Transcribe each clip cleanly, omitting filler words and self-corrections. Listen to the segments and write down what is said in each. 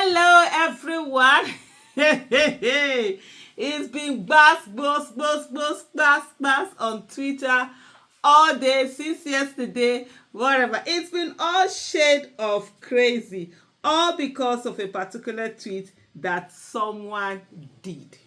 Hello, everyone. It's been bass on Twitter all day since yesterday, whatever. It's been all shade of crazy, all because of a particular tweet that someone did.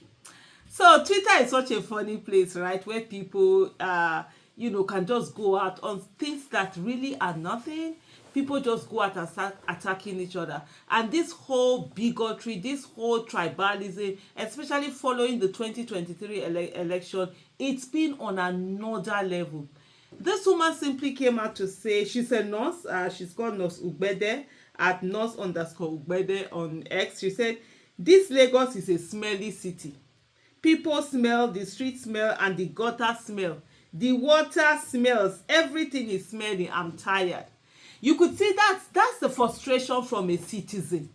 So Twitter is such a funny place, right? Where people, can just go out on things that really are nothing. People just go out and start attacking each other. And this whole bigotry, this whole tribalism, especially following the 2023 election, it's been on another level. This woman simply came out to say she's a nurse. She's called Nurse Ugbede at nurse_Ugbede on X. She said, "This Lagos is a smelly city. People smell, the street smell, and the gutter smell. The water smells. Everything is smelling. I'm tired." You could see that's the frustration from a citizen.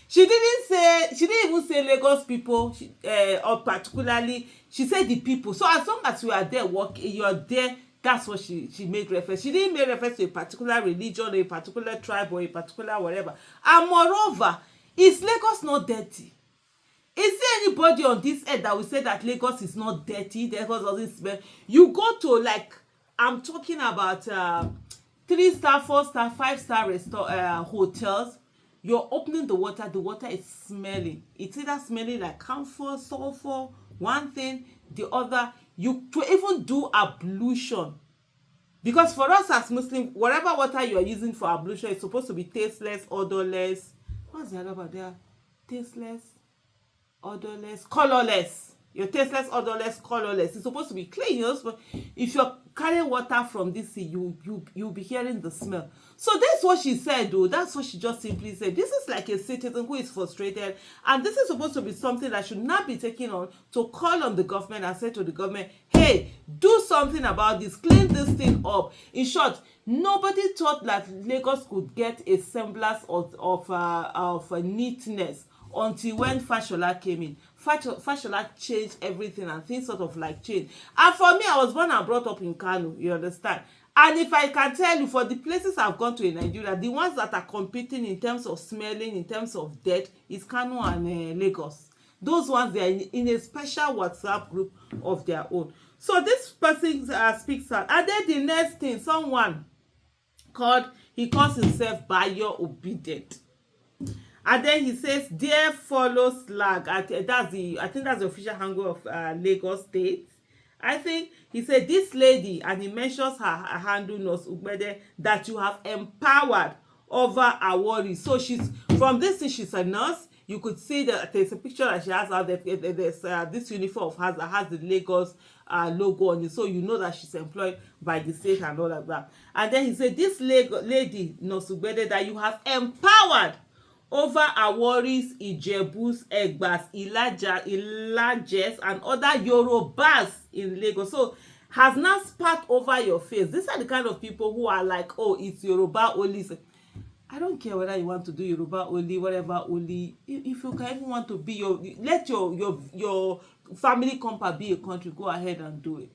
She didn't even say Lagos people, or particularly, she said the people. So as long as you are there working, you are there, that's what she made reference. She didn't make reference to a particular religion or a particular tribe or a particular whatever. And moreover, is Lagos not dirty? Is there anybody on this earth that will say that Lagos is not dirty? Lagos doesn't smell. You go to, like, I'm talking about 3-star, 4-star, 5-star hotels. You're opening the water is smelling. It's either smelling like camphor, sulfur, one thing, the other. You to even do ablution, because for us as Muslims, whatever water you are using for ablution is supposed to be tasteless, odorless. What's the other one there? Tasteless, odorless, colorless. Your tasteless, odorless, colorless. It's supposed to be clean. But if you're carrying water from this sea, you'll be hearing the smell. So that's what she said, though. That's what she just simply said. This is like a citizen who is frustrated, and this is supposed to be something that should not be taken on to call on the government and say to the government, "Hey, do something about this. Clean this thing up." In short, nobody thought that Lagos could get a semblance of neatness until when Fashola came in. Fashola changed everything, and things sort of like changed. And for me, I was born and brought up in Kano, you understand? And if I can tell you, for the places I've gone to in Nigeria, the ones that are competing in terms of smelling, in terms of dirt, is Kano and Lagos. Those ones, they are in a special WhatsApp group of their own. So this person speaks out. And then the next thing, someone he calls himself Bayo Obedient. And then he says, "There follows slag." I think that's the official handle of Lagos State. I think he said, "This lady," and he mentions her handle, Nurse Ugbede, "that you have empowered over our worries." So she's from this thing, she's a nurse. You could see that there's a picture that she has out there. There's this uniform of hers that has the Lagos logo on it, so you know that she's employed by the state and all of that. And then he said, "This lady, Nurse Ugbede, that you have empowered over Aworis, Ijebus, Egbas, Ilajes, and other Yorubas in Lagos." So has now spat over your face. These are the kind of people who are like, "Oh, it's Yoruba only." I don't care whether you want to do Yoruba only, whatever only. If you can even want to be let your family compound be a country, go ahead and do it.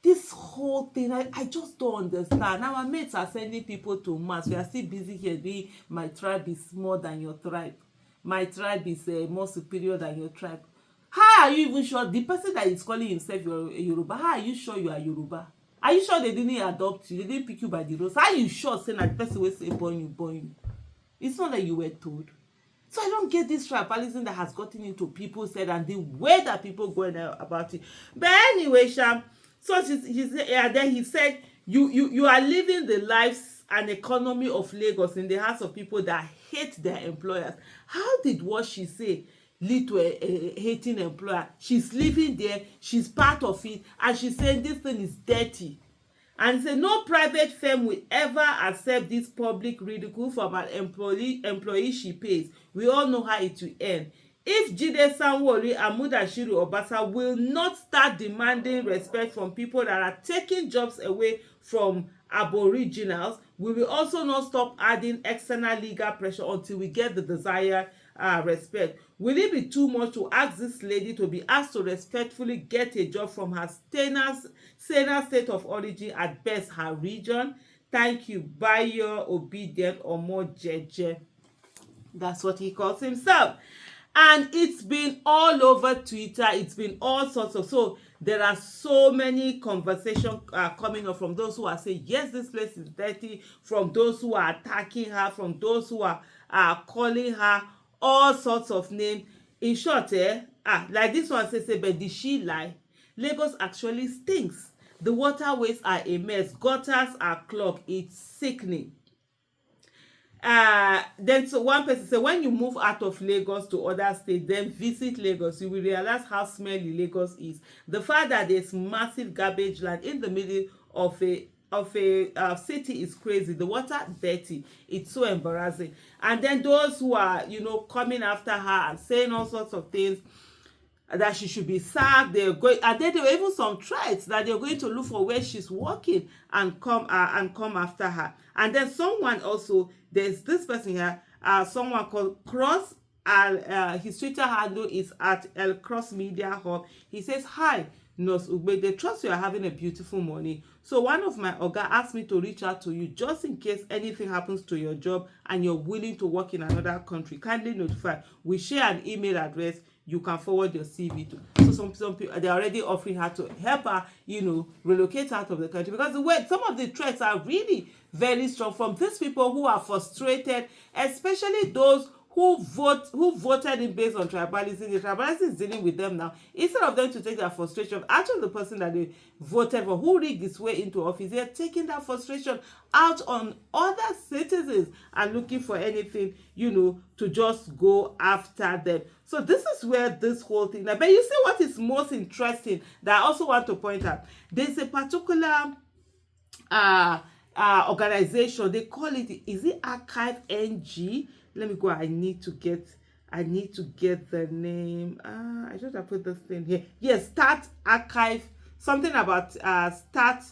This whole thing, I just don't understand. Now our mates are sending people to mass. We are still busy here being, "My tribe is more than your tribe. My tribe is more superior than your tribe." How are you even sure the person that is calling himself Yoruba, how are you sure you are Yoruba? Are you sure they didn't adopt you? They didn't pick you by the rose? How are you sure saying that the person will say born you? It's not that you were told. So I don't get this tribalism that has gotten into people's head and the way that people go about it. But anyway, Sham, so then he said, you are living the lives and economy of Lagos in the hands of people that hate their employers. How did what she say lead to a hating employer? She's living there, she's part of it, and she's saying this thing is dirty. And he said, "No private firm will ever accept this public ridicule from an employee she pays. We all know how it will end. If Jide Sanwo-Olu and Mudashiru Obasa will not start demanding respect from people that are taking jobs away from aboriginals, we will also not stop adding external legal pressure until we get the desired respect. Will it be too much to ask this lady to be asked to respectfully get a job from her state of origin, at best her region? Thank you, Bayo Obedient Omo Jeje." That's what he calls himself. And it's been all over Twitter. It's been all sorts of. So there are so many conversations coming up from those who are saying, yes, this place is dirty, from those who are attacking her, from those who are calling her all sorts of names. In short, like this one says, but did she lie? Lagos actually stinks. The waterways are a mess. Gutters are clogged. It's sickening. Then so one person said, when you move out of Lagos to other states, then visit Lagos, you will realize how smelly Lagos is. The fact that there's massive garbage land in the middle of a city is crazy. The water dirty. It's so embarrassing. And then those who are, coming after her and saying all sorts of things, that she should be sacked. They're going, and then there were even some threats that they're going to look for where she's working and come after her. And then someone also, there's this person here, someone called Cross. His Twitter handle is at El Cross Media Hub. He says, "Hi, Nurse Ugbe, they trust you are having a beautiful morning. So one of my oga asked me to reach out to you just in case anything happens to your job and you're willing to work in another country. Kindly notify. We share an email address you can forward your CV to." So some people, they're already offering her to help her, relocate out of the country, because some of the threats are really very strong from these people who are frustrated, especially those who voted in based on tribalism. The tribalism is dealing with them now. Instead of them to take their frustration out of the person that they voted for, who rigged his way into office, they're taking that frustration out on other citizens and looking for anything, to just go after them. So this is where this whole thing. But you see what is most interesting that I also want to point out. There's a particular organization. They call it, is it Archive NG? Let me go. I need to get the name. I should have put this thing here. Yes, Start Archive. Something about Start.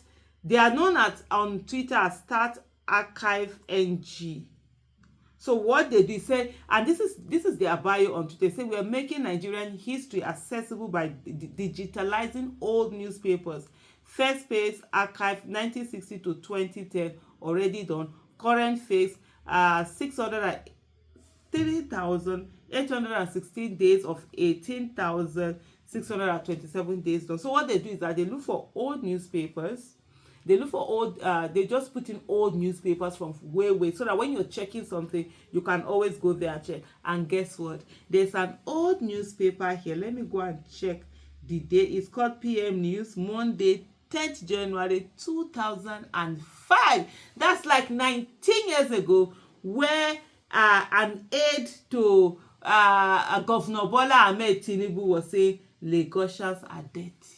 They are known on Twitter as Start Archive NG. So what they do say, and this is their bio on Twitter. They say, we are making Nigerian history accessible by digitalizing old newspapers. First page archive 1960 to 2010 already done. Current phase 3,816 days of 18,627 days done. So what they do is that they look for old newspapers. They look for they just put in old newspapers from way, so that when you're checking something, you can always go there and check. And guess what? There's an old newspaper here. Let me go and check the date. It's called PM News, Monday, 10th January 2005. That's like 19 years ago, where an aide to Governor Bola Ahmed Tinubu was saying Lagosians are dirty.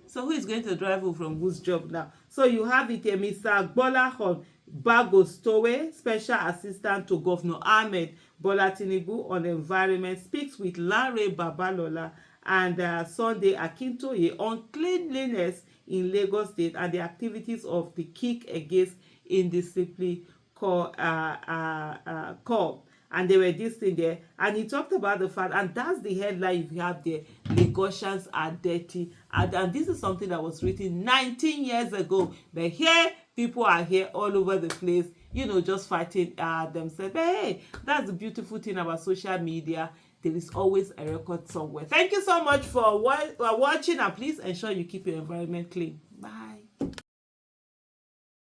So who is going to drive who from whose job now? So you have it here, Mr. Gbolahan Bagostowe, Special Assistant to Governor Ahmed Bola Tinubu on Environment, speaks with Lanre Babalola and Sunday Akintoye on cleanliness in Lagos State and the activities of the Kick Against Indiscipline call. And they were this thing there, and he talked about the fact, and that's the headline you have there: Lagosians are dirty. And this is something that was written 19 years ago, but here people are here all over the place, just fighting themselves. But hey, that's the beautiful thing about social media. There is always a record somewhere. Thank you so much for watching, and please ensure you keep your environment clean. Bye.